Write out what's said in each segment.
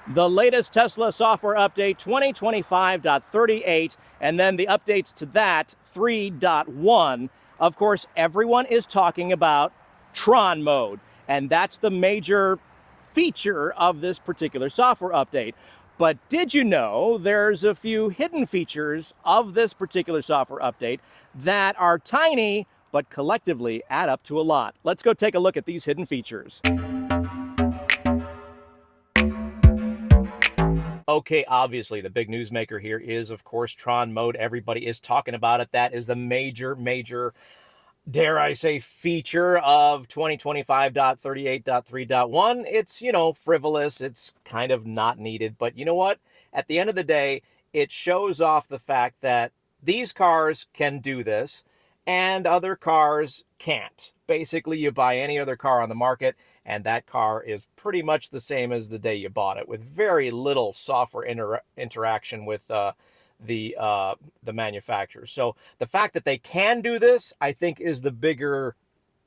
The latest Tesla software update 2025.38, and then the updates to that 3.1. Of course, everyone is talking about TRON Mode, and that's the major feature of this particular software update. But did you know there's a few hidden features of this particular software update that are tiny but collectively add up to a lot? Let's go take a look at these hidden features. Okay, obviously, the big newsmaker here is, of course, TRON Mode. Everybody is talking about it. That is the major, dare I say, feature of 2025.38.3.1. It's, frivolous. It's kind of not needed. But you know what? At the end of the day, it shows off the fact that these cars can do this and other cars can't. Basically, you buy any other car on the market, and that car is pretty much the same as the day you bought it, with very little software interaction with the manufacturer. So the fact that they can do this, I think, is the bigger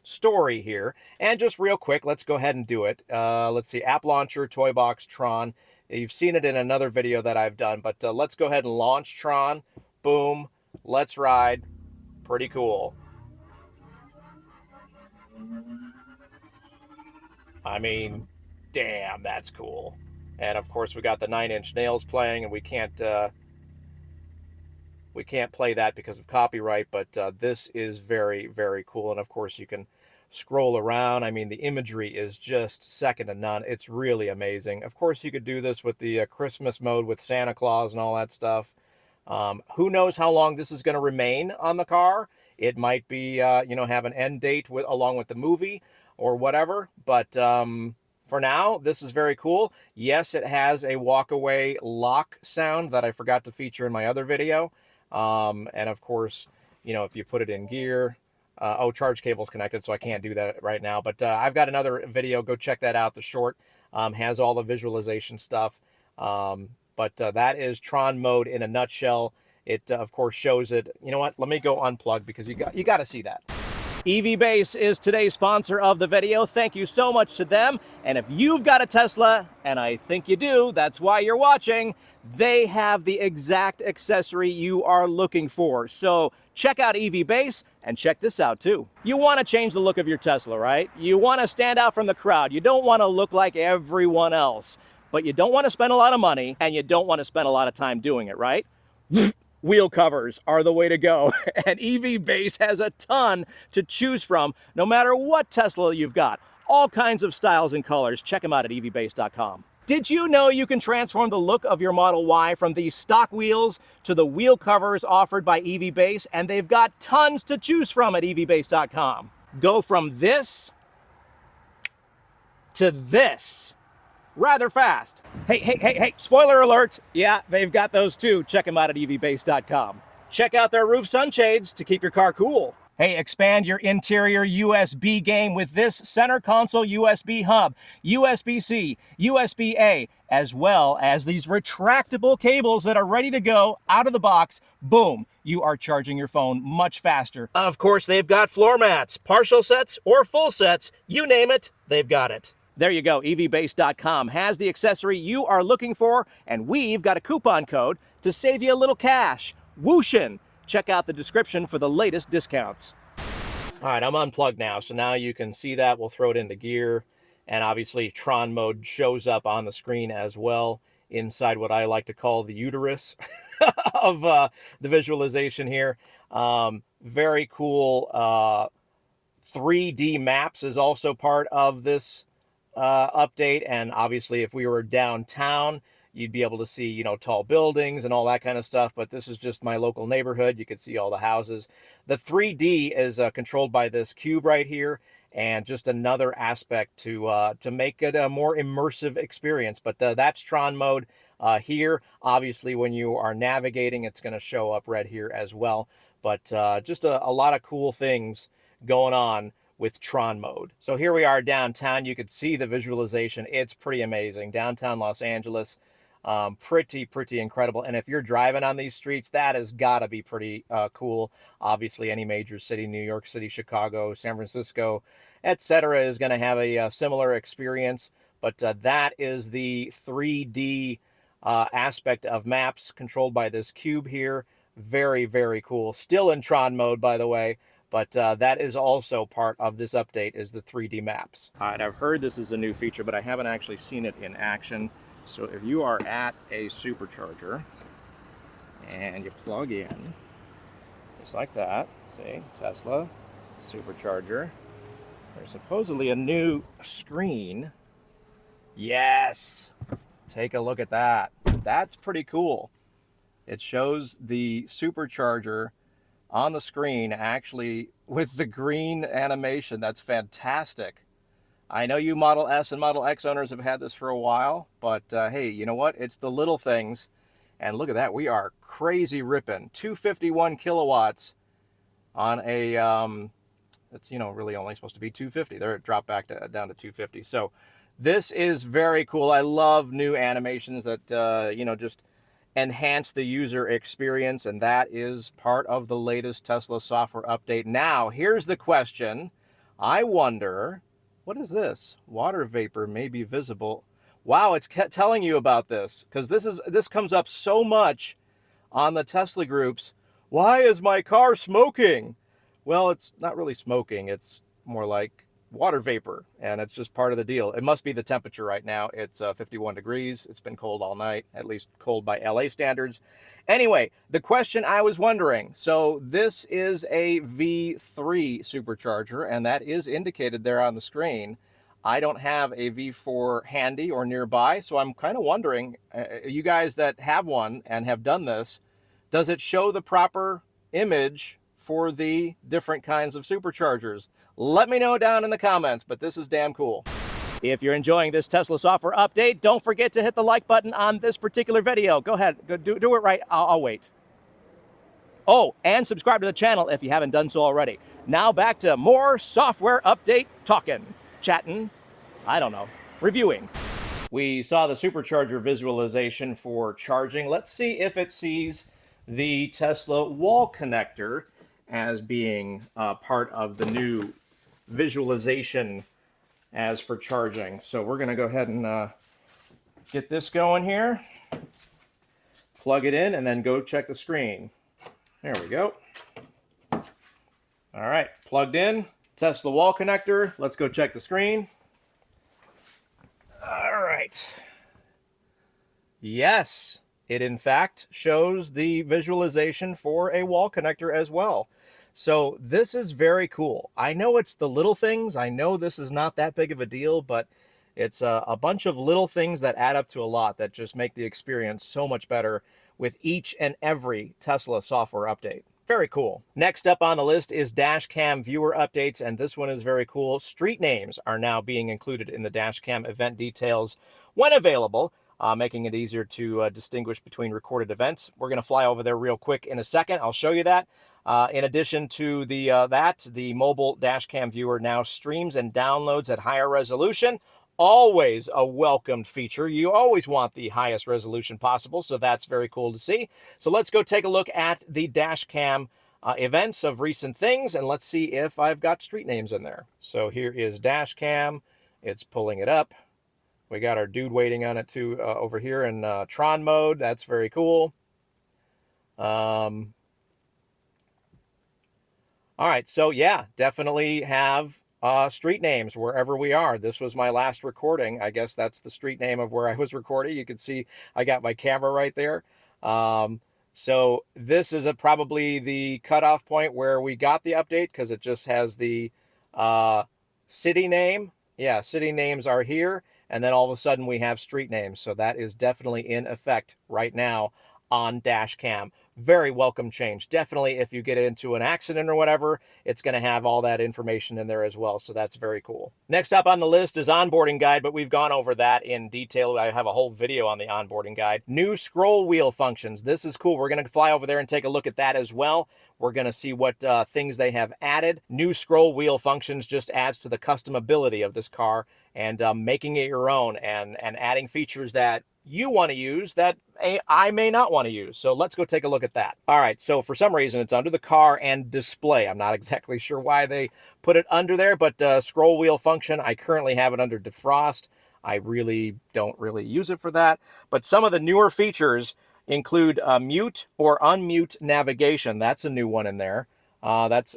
story here. And just real quick, let's go ahead and do it. Let's see, App Launcher, Toy Box, Tron. You've seen it in another video that I've done, but let's go ahead and launch Tron. Boom, let's ride. Pretty cool. I mean, damn, that's cool. And of course, we got the 9-inch nails playing, and we can't play that because of copyright. But this is very cool. And of course, you can scroll around. I mean, the imagery is just second to none. It's really amazing. Of course, you could do this with the Christmas mode with Santa Claus and all that stuff. Who knows how long this is going to remain on the car? It might be, have an end date along with the movie or whatever. But for now, this is very cool. Yes, it has a walk-away lock sound that I forgot to feature in my other video. And of course, if you put it in gear, charge cable's connected, so I can't do that right now. But I've got another video. Go check that out. The short has all the visualization stuff. But that is TRON Mode in a nutshell. It, of course, shows it. You know what? Let me go unplug because you got to see that. EVBASE is today's sponsor of the video. Thank you so much to them. And if you've got a Tesla, and I think you do, that's why you're watching, they have the exact accessory you are looking for. So check out EVBASE and check this out too. You want to change the look of your Tesla, right? You want to stand out from the crowd. You don't want to look like everyone else, but you don't want to spend a lot of money and you don't want to spend a lot of time doing it, right? Wheel covers are the way to go. And EVBASE has a ton to choose from, no matter what Tesla you've got. All kinds of styles and colors. Check them out at EVBASE.com. Did you know you can transform the look of your Model Y from these stock wheels to the wheel covers offered by EVBASE? And they've got tons to choose from at EVBASE.com. Go from this to this rather fast. Hey, spoiler alert. Yeah, they've got those too. Check them out at EVBASE.com. Check out their roof sunshades to keep your car cool. Hey, expand your interior USB game with this center console USB hub, USB-C, USB-A, as well as these retractable cables that are ready to go out of the box. Boom, you are charging your phone much faster. Of course, they've got floor mats, partial sets or full sets. You name it, they've got it. There you go, EVBASE.com has the accessory you are looking for, and we've got a coupon code to save you a little cash. Whooshin'! Check out the description for the latest discounts. All right, I'm unplugged now, so now you can see that. We'll throw it into gear, and obviously TRON Mode shows up on the screen as well, inside what I like to call the uterus of the visualization here. Very cool. 3D maps is also part of this update, and obviously if we were downtown you'd be able to see tall buildings and all that kind of stuff, but this is just my local neighborhood. You can see all the houses. The 3D is controlled by this cube right here, and just another aspect to make it a more immersive experience. But that's TRON Mode here. Obviously when you are navigating, it's going to show up red here as well, but just a lot of cool things going on with TRON Mode. So here we are downtown. You could see the visualization. It's pretty amazing. Downtown Los Angeles, pretty incredible. And if you're driving on these streets, that has got to be pretty cool. Obviously, any major city, New York City, Chicago, San Francisco, etc., is going to have a similar experience. But that is the 3D aspect of maps controlled by this cube here. Very, very cool. Still in Tron mode, by the way, but that is also part of this update, is the 3D maps. All right, I've heard this is a new feature, but I haven't actually seen it in action. So if you are at a supercharger and you plug in, just like that, see, Tesla Supercharger, there's supposedly a new screen. Yes! Take a look at that. That's pretty cool. It shows the supercharger on the screen actually with the green animation. That's fantastic. I know you Model S and Model X owners have had this for a while, but hey, you know what? It's the little things. And look at that. We are crazy ripping. 251 kilowatts on a, it's, you know, really only supposed to be 250. There it dropped back down to 250. So this is very cool. I love new animations that, you know, just enhance the user experience, and that is part of the latest Tesla software update. Now, here's the question. I wonder, what is this? Water vapor may be visible. Wow, it's telling you about this, because this comes up so much on the Tesla groups. Why is my car smoking? Well, it's not really smoking. It's more like water vapor, and it's just part of the deal. It must be the temperature right now. It's 51 degrees. It's been cold all night, at least cold by LA standards. Anyway, the question I was wondering, so this is a V3 supercharger, and that is indicated there on the screen. I don't have a V4 handy or nearby, so I'm kind of wondering, you guys that have one and have done this, does it show the proper image for the different kinds of superchargers? Let me know down in the comments, but this is damn cool. If you're enjoying this Tesla software update, don't forget to hit the like button on this particular video. Go ahead, do it right. I'll wait. Oh, and subscribe to the channel if you haven't done so already. Now back to more software update talking, chatting, I don't know, reviewing. We saw the supercharger visualization for charging. Let's see if it sees the Tesla wall connector as being part of the new visualization as for charging. So we're going to go ahead and get this going here. Plug it in and then go check the screen. There we go. All right, plugged in. Tesla wall connector. Let's go check the screen. All right. Yes, it in fact shows the visualization for a wall connector as well. So this is very cool. I know it's the little things. I know this is not that big of a deal, but it's a bunch of little things that add up to a lot that just make the experience so much better with each and every Tesla software update. Very cool. Next up on the list is Dashcam viewer updates, and this one is very cool. Street names are now being included in the Dashcam event details when available, making it easier to distinguish between recorded events. We're going to fly over there real quick in a second. I'll show you that. In addition to the mobile Dashcam viewer now streams and downloads at higher resolution. Always a welcomed feature. You always want the highest resolution possible, so that's very cool to see. So let's go take a look at the Dashcam events of recent things, and let's see if I've got street names in there. So here is Dashcam. It's pulling it up. We got our dude waiting on it too over here in Tron mode. That's very cool. All right, so yeah, definitely have street names wherever we are. This was my last recording. I guess that's the street name of where I was recording. You can see I got my camera right there. So this is probably the cutoff point where we got the update, because it just has the city name. Yeah, city names are here. And then all of a sudden we have street names. So that is definitely in effect right now on Dashcam. Very welcome change. Definitely if you get into an accident or whatever, it's going to have all that information in there as well. So that's very cool. Next up on the list is onboarding guide, but we've gone over that in detail. I have a whole video on the onboarding guide. New scroll wheel functions. This is cool. We're going to fly over there and take a look at that as well. We're going to see what things they have added. New scroll wheel functions just adds to the customability of this car and making it your own and adding features that you want to use that I may not want to use. So let's go take a look at that. All right, so for some reason it's under the car and display. I'm not exactly sure why they put it under there, but scroll wheel function, I currently have it under defrost. I really don't really use it for that. But some of the newer features include mute or unmute navigation. That's a new one in there. That's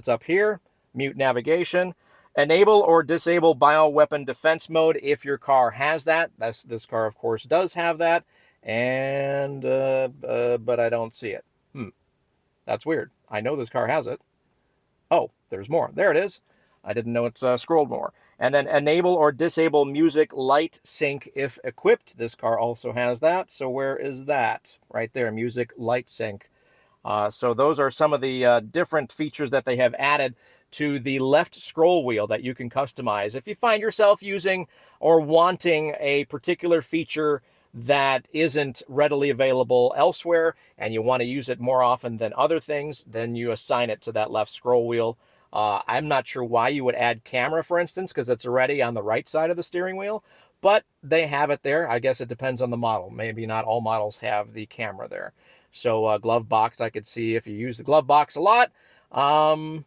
up here. Mute navigation. Enable or disable bioweapon defense mode if your car has that. This car, of course, does have that. And but I don't see it. That's weird. I know this car has it. Oh, there's more. There it is. I didn't know it's scrolled more. And then enable or disable music light sync if equipped. This car also has that. So where is that? Right there, music light sync. So those are some of the different features that they have added to the left scroll wheel that you can customize. If you find yourself using or wanting a particular feature that isn't readily available elsewhere and you want to use it more often than other things, then you assign it to that left scroll wheel. I'm not sure why you would add camera, for instance, because it's already on the right side of the steering wheel, but they have it there. I guess it depends on the model. Maybe not all models have the camera there. So glove box, I could see if you use the glove box a lot. I'm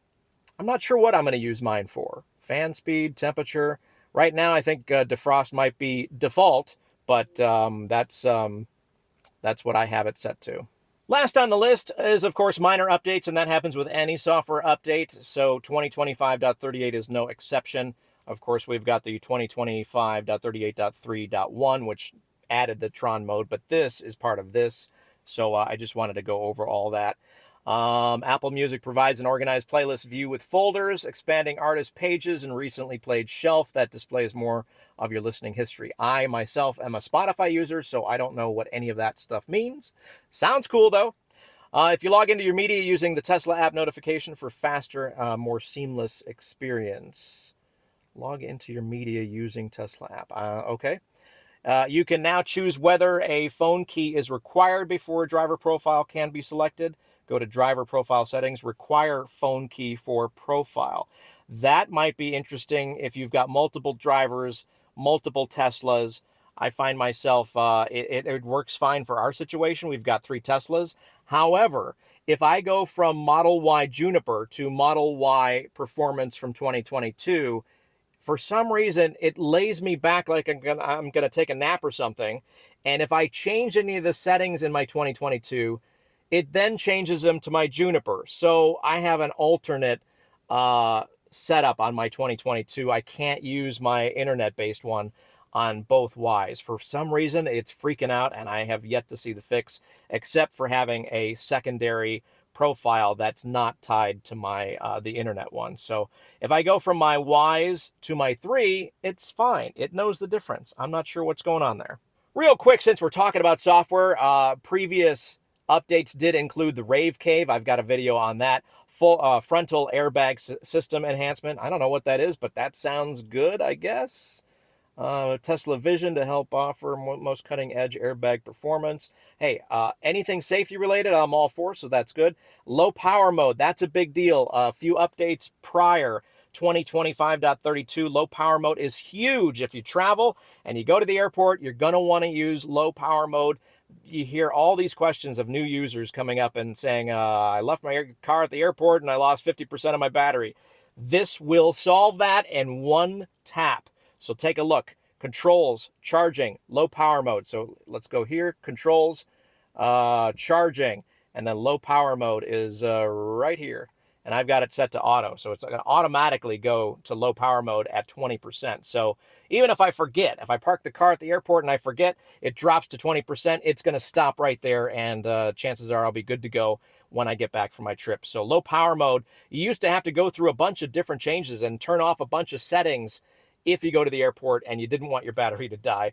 not sure what I'm going to use mine for. Fan speed, temperature. Right now, I think defrost might be default, but that's what I have it set to. Last on the list is, of course, minor updates, and that happens with any software update. So 2025.38 is no exception. Of course, we've got the 2025.38.3.1, which added the TRON mode, but this is part of this. So I just wanted to go over all that. Apple Music provides an organized playlist view with folders, expanding artist pages, and recently played shelf that displays more of your listening history. I myself am a Spotify user, so I don't know what any of that stuff means. Sounds cool, though. If you log into your media using the Tesla app notification for faster, more seamless experience. Log into your media using Tesla app. Okay. You can now choose whether a phone key is required before a driver profile can be selected. Go to driver profile settings, require phone key for profile. That might be interesting if you've got multiple drivers, multiple Teslas. I find myself, it works fine for our situation. We've got 3 Teslas. However, if I go from Model Y Juniper to Model Y Performance from 2022, for some reason, it lays me back like I'm gonna take a nap or something. And if I change any of the settings in my 2022, it then changes them to my Juniper. So I have an alternate setup on my 2022. I can't use my internet-based one on both Ys. For some reason, it's freaking out, and I have yet to see the fix, except for having a secondary profile that's not tied to my the internet one. So if I go from my Ys to my 3, it's fine. It knows the difference. I'm not sure what's going on there. Real quick, since we're talking about software, previous updates did include the Rave Cave. I've got a video on that. Full frontal airbag system enhancement. I don't know what that is, but that sounds good, I guess. Tesla Vision to help offer most cutting-edge airbag performance. Hey, anything safety related, I'm all for, so that's good. Low power mode, that's a big deal. A few updates prior. 2025.32 low power mode is huge. If you travel and you go to the airport, you're going to want to use low power mode. You hear all these questions of new users coming up and saying, I left my car at the airport and I lost 50% of my battery. This will solve that in one tap. So take a look. Controls, charging, low power mode. So let's go here. Controls, charging, and then low power mode is right here. And I've got it set to auto. So it's going to automatically go to low power mode at 20%. So even if I forget, if I park the car at the airport and I forget, it drops to 20%, it's going to stop right there. And chances are I'll be good to go when I get back from my trip. So low power mode, you used to have to go through a bunch of different changes and turn off a bunch of settings if you go to the airport and you didn't want your battery to die,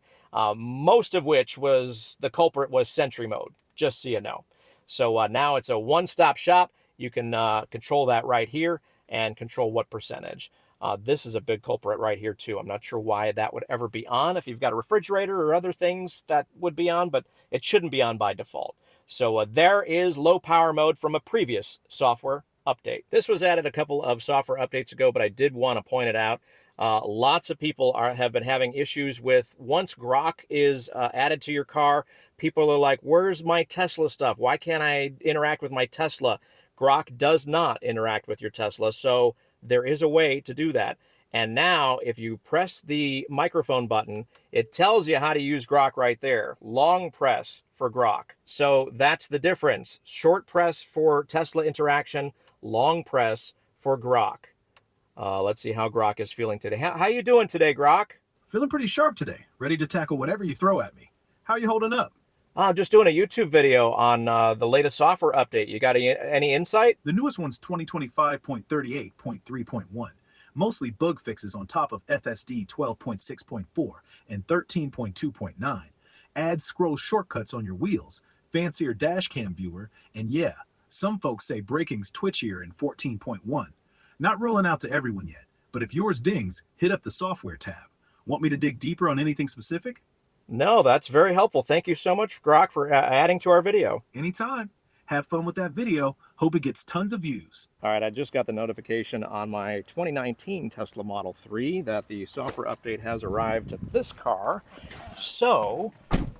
most of which was, the culprit was Sentry mode, just so you know. So now it's a one-stop shop. You can control that right here and control what percentage. This is a big culprit right here too. I'm not sure why that would ever be on. If you've got a refrigerator or other things that would be on, but it shouldn't be on by default. So there is low power mode from a previous software update. This was added a couple of software updates ago, but I did want to point it out. Lots of people have been having issues with, once Grok is added to your car, people are like, where's my Tesla stuff? Why can't I interact with my Tesla? Grok does not interact with your Tesla, so there is a way to do that. And now if you press the microphone button, it tells you how to use Grok right there. Long press for Grok. So that's the difference. Short press for Tesla interaction, long press for Grok. Let's see how Grok is feeling today. How you doing today, Grok? Feeling pretty sharp today, ready to tackle whatever you throw at me. How you holding up? I'm just doing a YouTube video on the latest software update. You got any insight? The newest one's 2025.38.3.1. Mostly bug fixes on top of FSD 12.6.4 and 13.2.9. Add scroll shortcuts on your wheels, fancier dashcam viewer, and yeah, some folks say braking's twitchier in 14.1. Not rolling out to everyone yet, but if yours dings, hit up the software tab. Want me to dig deeper on anything specific? No, that's very helpful. Thank you so much, Grok, for adding to our video. Anytime. Have fun with that video. Hope it gets tons of views. All right, I just got the notification on my 2019 Tesla Model 3 that the software update has arrived to this car. So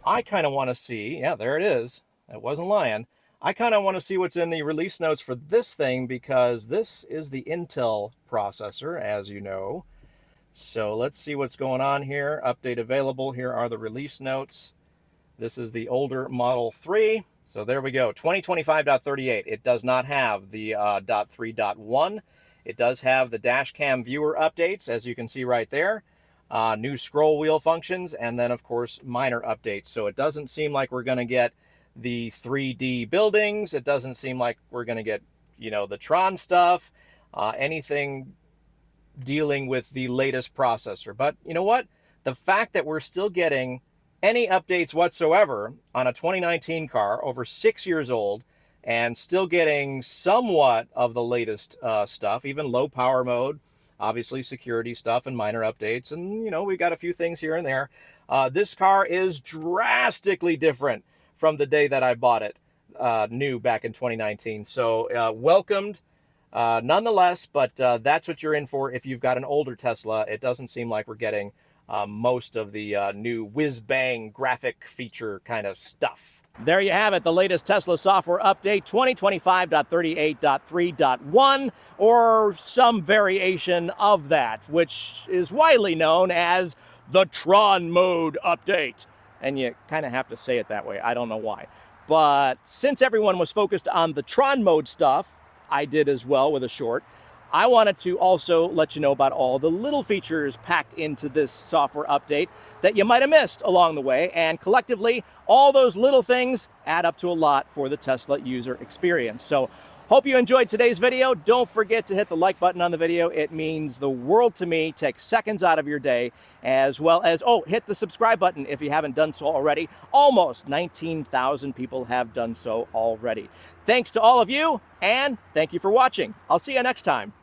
I kind of want to see, yeah, there it is. I wasn't lying. I kind of want to see what's in the release notes for this thing because this is the Intel processor, as you know. So let's see what's going on here. Update available. Here are the release notes. This is the older Model 3. So there we go, 2025.38. It does not have the .3.1. It does have the Dashcam viewer updates, as you can see right there. New scroll wheel functions, and then, of course, minor updates. So it doesn't seem like we're going to get the 3D buildings. It doesn't seem like we're going to get, you know, the Tron stuff, anything dealing with the latest processor. But you know what? The fact that we're still getting any updates whatsoever on a 2019 car over 6 years old and still getting somewhat of the latest stuff, even low power mode, obviously security stuff and minor updates. And, you know, we got a few things here and there. This car is drastically different from the day that I bought it new back in 2019. So welcomed nonetheless, but that's what you're in for if you've got an older Tesla. It doesn't seem like we're getting most of the new whiz-bang graphic feature kind of stuff. There you have it, the latest Tesla software update, 2025.38.3.1, or some variation of that, which is widely known as the TRON Mode update. And you kind of have to say it that way. I don't know why. But since everyone was focused on the TRON Mode stuff, I did as well with a short. I wanted to also let you know about all the little features packed into this software update that you might have missed along the way. And collectively, all those little things add up to a lot for the Tesla user experience. So hope you enjoyed today's video. Don't forget to hit the like button on the video. It means the world to me. Take seconds out of your day, as well as, hit the subscribe button if you haven't done so already. Almost 19,000 people have done so already. Thanks to all of you, and thank you for watching. I'll see you next time.